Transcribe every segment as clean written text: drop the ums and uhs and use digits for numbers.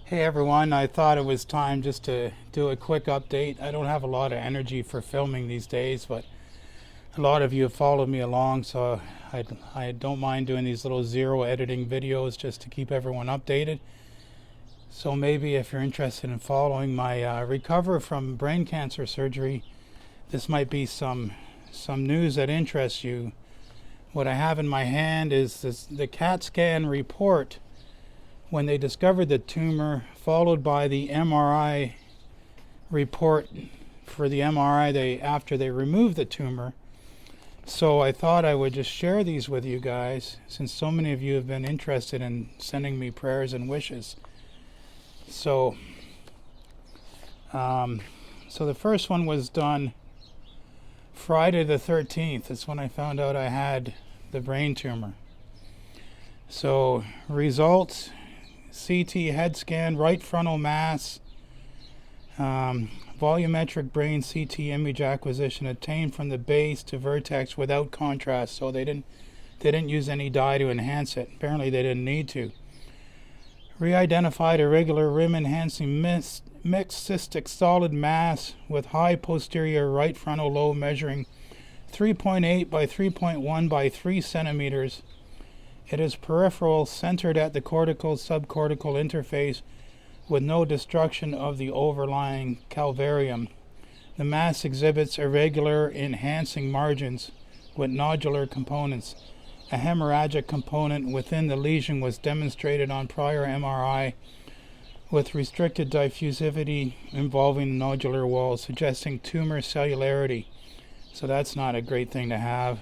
Hey everyone, I thought it was time just to do a quick update. I don't have a lot of energy for filming these days, but a lot of you have followed me along, so I don't mind doing these little zero editing videos just to keep everyone updated. So maybe if you're interested in following my recovery from brain cancer surgery, this might be some news that interests you. What I have in my hand is the CAT scan report when they discovered the tumor, followed by the MRI report for the MRI after they removed the tumor. So I thought I would just share these with you guys, since so many of you have been interested in sending me prayers and wishes. So, so the first one was done Friday the 13th. That's when I found out I had the brain tumor. So results: CT head scan, right frontal mass, volumetric brain CT image acquisition obtained from the base to vertex without contrast. So they didn't use any dye to enhance it. Apparently they didn't need to. Re-identified irregular rim enhancing mixed cystic solid mass with high posterior right frontal lobe measuring 3.8 by 3.1 by 3 centimeters. It is peripheral, centered at the cortical-subcortical interface with no destruction of the overlying calvarium. The mass exhibits irregular enhancing margins with nodular components. A hemorrhagic component within the lesion was demonstrated on prior MRI with restricted diffusivity involving the nodular wall, suggesting tumor cellularity. So that's not a great thing to have.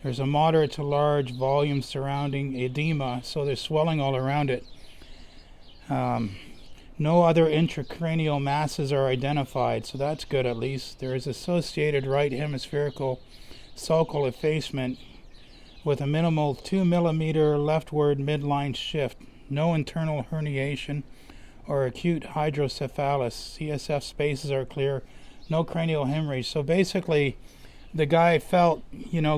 There's a moderate to large volume surrounding edema, so there's swelling all around it. No other intracranial masses are identified, so that's good at least. There is associated right hemispherical sulcal effacement with a minimal 2 millimeter leftward midline shift. No internal herniation or acute hydrocephalus. CSF spaces are clear. No cranial hemorrhage. So basically, the guy felt,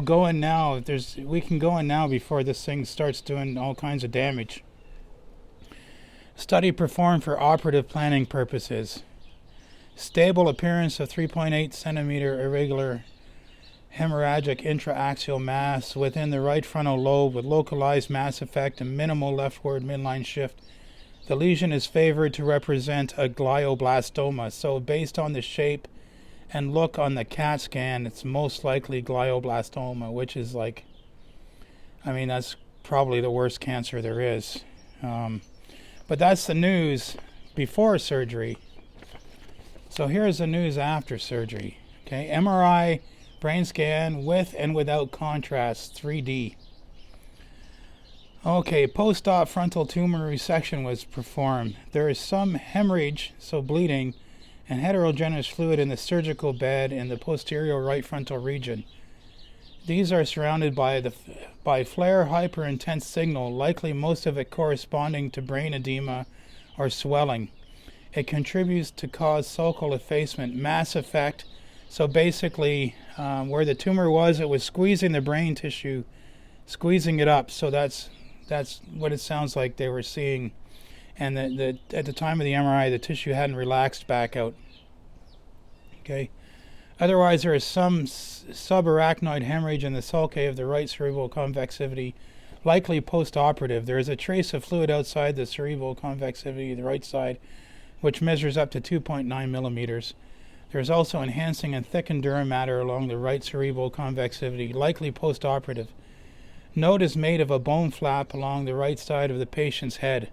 go in now. We can go in now before this thing starts doing all kinds of damage. Study performed for operative planning purposes. Stable appearance of 3.8 centimeter irregular hemorrhagic intraaxial mass within the right frontal lobe with localized mass effect and minimal leftward midline shift. The lesion is favored to represent a glioblastoma. So based on the shape and look on the CAT scan, it's most likely glioblastoma, which is that's probably the worst cancer there is. But that's the news before surgery. So here's the news after surgery. Okay, MRI brain scan with and without contrast, 3D. Okay, post-op frontal tumor resection was performed. There is some hemorrhage, so bleeding, and heterogeneous fluid in the surgical bed in the posterior right frontal region. These are surrounded by flare hyperintense signal, likely most of it corresponding to brain edema or swelling. It contributes to cause sulcal effacement, mass effect. So basically, where the tumor was, it was squeezing the brain tissue, squeezing it up. So that's what it sounds like they were seeing. And at the time of the MRI, the tissue hadn't relaxed back out. Okay. Otherwise, there is some subarachnoid hemorrhage in the sulci of the right cerebral convexivity, likely post-operative. There is a trace of fluid outside the cerebral convexivity, the right side, which measures up to 2.9 millimeters. There is also enhancing and thickened dura mater along the right cerebral convexivity, likely post-operative. Note is made of a bone flap along the right side of the patient's head.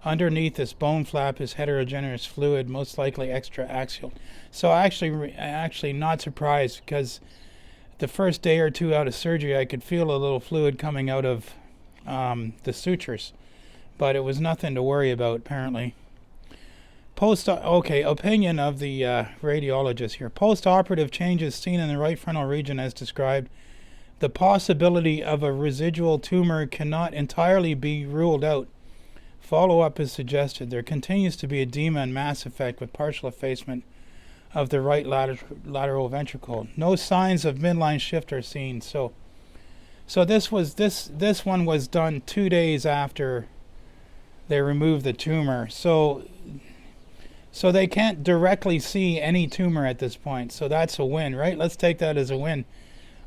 Underneath this bone flap is heterogeneous fluid, most likely extraaxial. So actually not surprised, because the first day or two out of surgery, I could feel a little fluid coming out of the sutures, but it was nothing to worry about apparently. Opinion of the radiologist here. Post-operative changes seen in the right frontal region as described. The possibility of a residual tumor cannot entirely be ruled out. Follow-up is suggested. There continues to be edema and mass effect with partial effacement of the right lateral ventricle. No signs of midline shift are seen. So this one was done 2 days after they removed the tumor. So they can't directly see any tumor at this point. So that's a win, right? Let's take that as a win.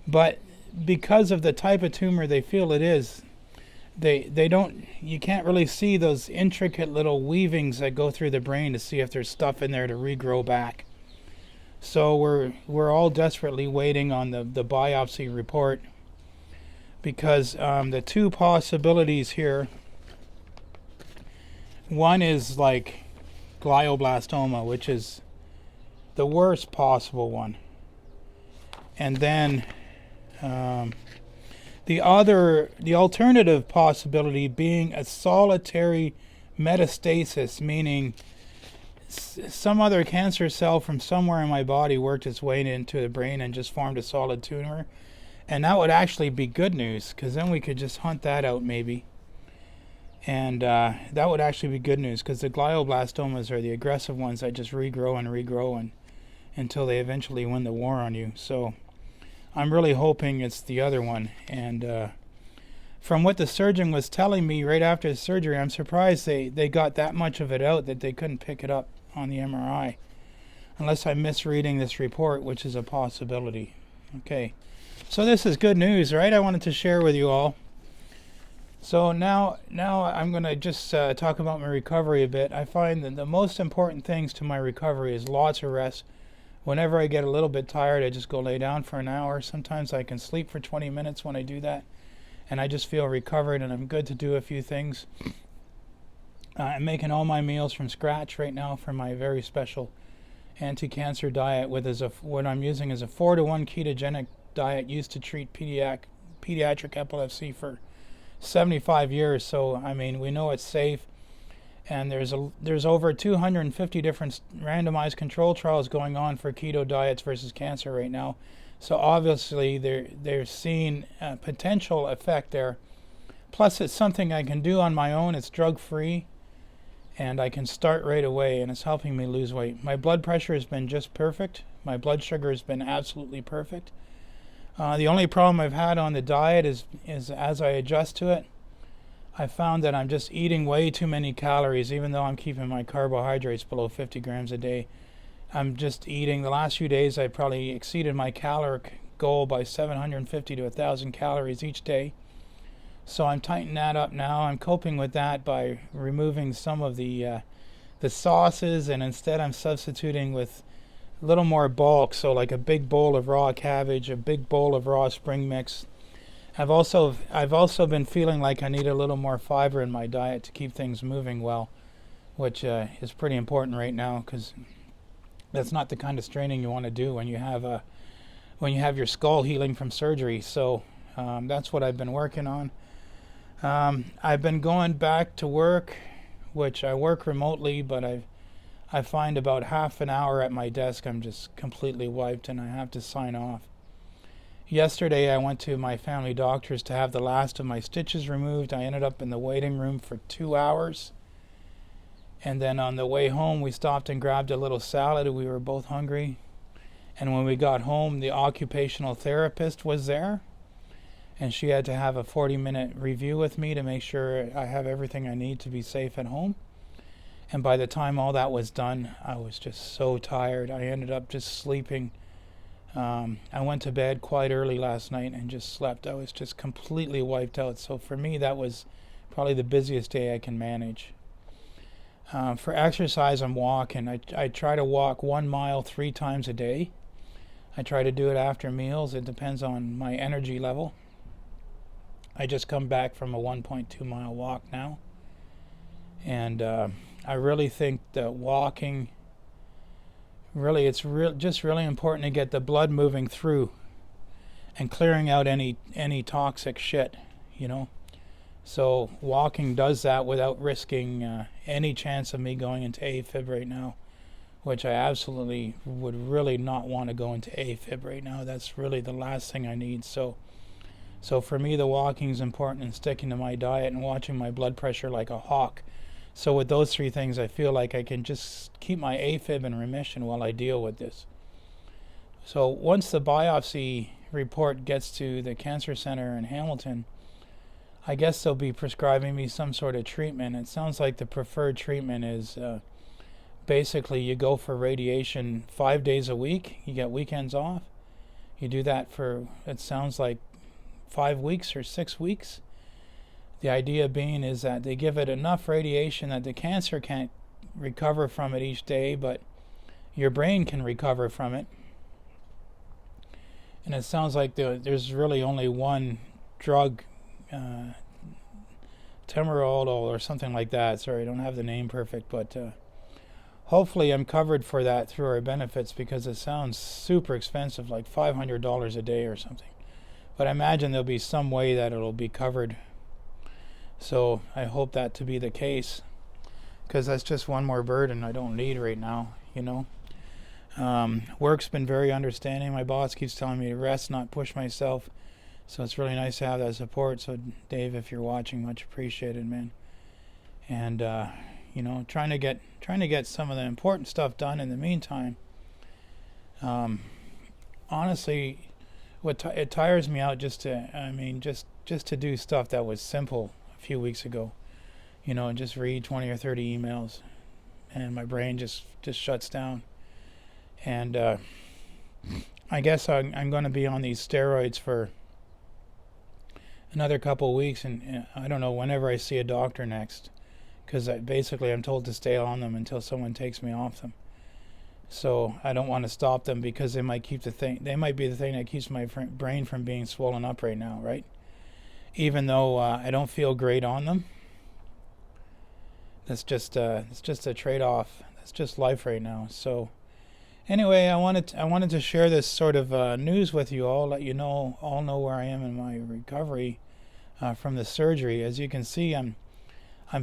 But because of the type of tumor they feel it is, you can't really see those intricate little weavings that go through the brain to see if there's stuff in there to regrow back. So we're all desperately waiting on the biopsy report, because the two possibilities here, one is like glioblastoma, which is the worst possible one, and then the alternative possibility being a solitary metastasis, meaning some other cancer cell from somewhere in my body worked its way into the brain and just formed a solid tumor. And that would actually be good news, because then we could just hunt that out maybe. And that would actually be good news, because the glioblastomas are the aggressive ones that just regrow and regrow until they eventually win the war on you. So I'm really hoping it's the other one. And from what the surgeon was telling me right after the surgery, I'm surprised they got that much of it out that they couldn't pick it up on the MRI. Unless I'm misreading this report, which is a possibility. Okay. So this is good news, right? I wanted to share with you all. So now I'm going to just talk about my recovery a bit. I find that the most important things to my recovery is lots of rest. Whenever I get a little bit tired, I just go lay down for an hour. Sometimes I can sleep for 20 minutes when I do that, and I just feel recovered, and I'm good to do a few things. I'm making all my meals from scratch right now for my very special anti-cancer diet. What I'm using is a 4-to-1 ketogenic diet used to treat pediatric epilepsy for 75 years. So I mean, we know it's safe, and there's over 250 different randomized control trials going on for keto diets versus cancer right now. So obviously they're seeing a potential effect there. Plus, it's something I can do on my own. It's drug-free, and I can start right away, and it's helping me lose weight. My blood pressure has been just perfect. My blood sugar has been absolutely perfect. The only problem I've had on the diet is as I adjust to it, I found that I'm just eating way too many calories, even though I'm keeping my carbohydrates below 50 grams a day. I'm just eating. The last few days I probably exceeded my caloric goal by 750 to 1,000 calories each day. So I'm tightening that up now. I'm coping with that by removing some of the sauces, and instead I'm substituting with a little more bulk, so like a big bowl of raw cabbage, a big bowl of raw spring mix. I've also been feeling like I need a little more fiber in my diet to keep things moving well, which is pretty important right now, because that's not the kind of straining you want to do when you have your skull healing from surgery. So that's what I've been working on. I've been going back to work, which I work remotely, but I find about half an hour at my desk I'm just completely wiped and I have to sign off. Yesterday I went to my family doctor's to have the last of my stitches removed. I ended up in the waiting room for 2 hours. And then on the way home we stopped and grabbed a little salad. We were both hungry. And when we got home, the occupational therapist was there. And she had to have a 40-minute review with me to make sure I have everything I need to be safe at home. And by the time all that was done, I was just so tired. I ended up just sleeping. I went to bed quite early last night and just slept. I was just completely wiped out. So for me, that was probably the busiest day I can manage. For exercise, I'm walking. I try to walk 1 mile 3 times a day. I try to do it after meals. It depends on my energy level. I just come back from a 1.2 mile walk now. And I really think that walking, really, it's just really important to get the blood moving through and clearing out any toxic shit, you know. So walking does that without risking any chance of me going into AFib right now, which I absolutely would really not want to go into AFib right now. That's really the last thing I need. So for me, the walking is important, and sticking to my diet and watching my blood pressure like a hawk. So with those 3 things, I feel like I can just keep my AFib in remission while I deal with this. So once the biopsy report gets to the cancer center in Hamilton, I guess they'll be prescribing me some sort of treatment. It sounds like the preferred treatment is basically you go for radiation 5 days a week. You get weekends off. You do that for, it sounds like, 5 weeks or 6 weeks. The idea being is that they give it enough radiation that the cancer can't recover from it each day, but your brain can recover from it. And it sounds like there's really only one drug, Temerol or something like that. Sorry, I don't have the name perfect, but hopefully I'm covered for that through our benefits, because it sounds super expensive, like $500 a day or something. But I imagine there'll be some way that it'll be covered. So I hope that to be the case, because that's just one more burden I don't need right now, you know. Work's been very understanding. My boss keeps telling me to rest, not push myself. So it's really nice to have that support. So Dave, if you're watching, much appreciated, man. And you know, trying to get some of the important stuff done in the meantime. Honestly, it tires me out just to do stuff that was simple a few weeks ago. You know, and just read 20 or 30 emails, and my brain just shuts down. And I guess I'm going to be on these steroids for another couple of weeks, and I don't know, whenever I see a doctor next, because basically I'm told to stay on them until someone takes me off them. So I don't want to stop them, because they might be the thing that keeps my brain from being swollen up right now, right? Even though I don't feel great on them. It's just a trade-off. That's just life right now. So anyway, I wanted to share this sort of news with you all, let you know where I am in my recovery from the surgery. As you can see, I'm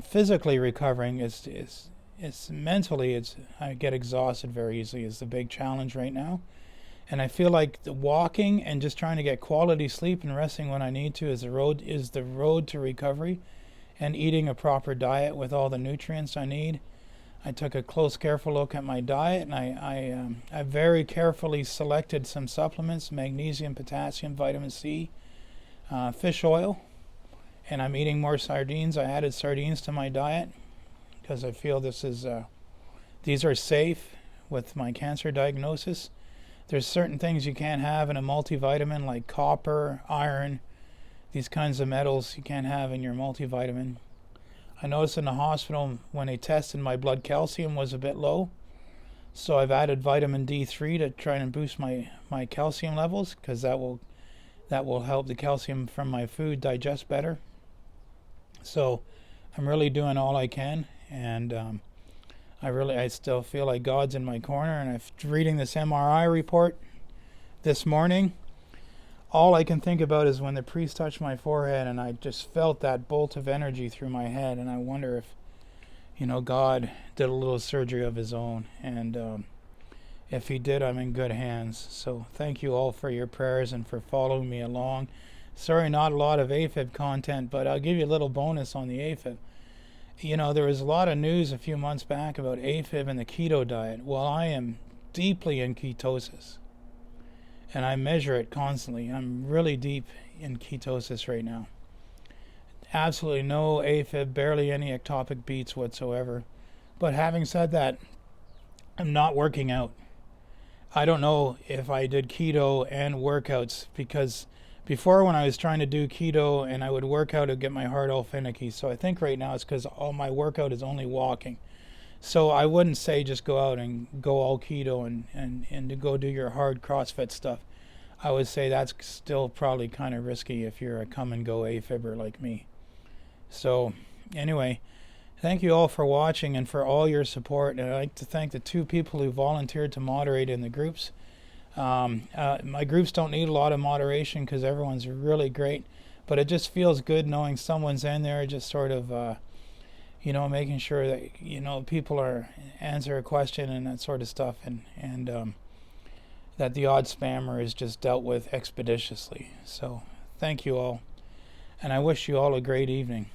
physically recovering. It's mentally, I get exhausted very easily is the big challenge right now. And I feel like the walking and just trying to get quality sleep and resting when I need to is the road to recovery, and eating a proper diet with all the nutrients I need. I took a close, careful look at my diet, and I very carefully selected some supplements: magnesium, potassium, vitamin C, fish oil, and I'm eating more sardines. I added sardines to my diet because I feel these are safe with my cancer diagnosis. There's certain things you can't have in a multivitamin, like copper, iron, these kinds of metals you can't have in your multivitamin. I noticed in the hospital when they tested, my blood calcium was a bit low, so I've added vitamin D3 to try and boost my calcium levels, because that will help the calcium from my food digest better. So I'm really doing all I can, and I still feel like God's in my corner. And I'm reading this MRI report this morning. All I can think about is when the priest touched my forehead, and I just felt that bolt of energy through my head, and I wonder if, God did a little surgery of his own, and if he did, I'm in good hands. So thank you all for your prayers and for following me along. Sorry, not a lot of AFib content, but I'll give you a little bonus on the AFib. There was a lot of news a few months back about AFib and the keto diet. Well, I am deeply in ketosis, and I measure it constantly. I'm really deep in ketosis right now. Absolutely no AFib, barely any ectopic beats whatsoever. But having said that, I'm not working out. I don't know if I did keto and workouts, because before, when I was trying to do keto and I would work out, it would get my heart all finicky. So I think right now it's because all my workout is only walking. So I wouldn't say just go out and go all keto and to go do your hard CrossFit stuff. I would say that's still probably kind of risky if you're a come and go AFibber like me. So anyway, thank you all for watching and for all your support. And I'd like to thank the 2 people who volunteered to moderate in the groups. My groups don't need a lot of moderation because everyone's really great, but it just feels good knowing someone's in there, just sort of making sure that people are answer a question and that sort of stuff, and that the odd spammer is just dealt with expeditiously. So thank you all, and I wish you all a great evening.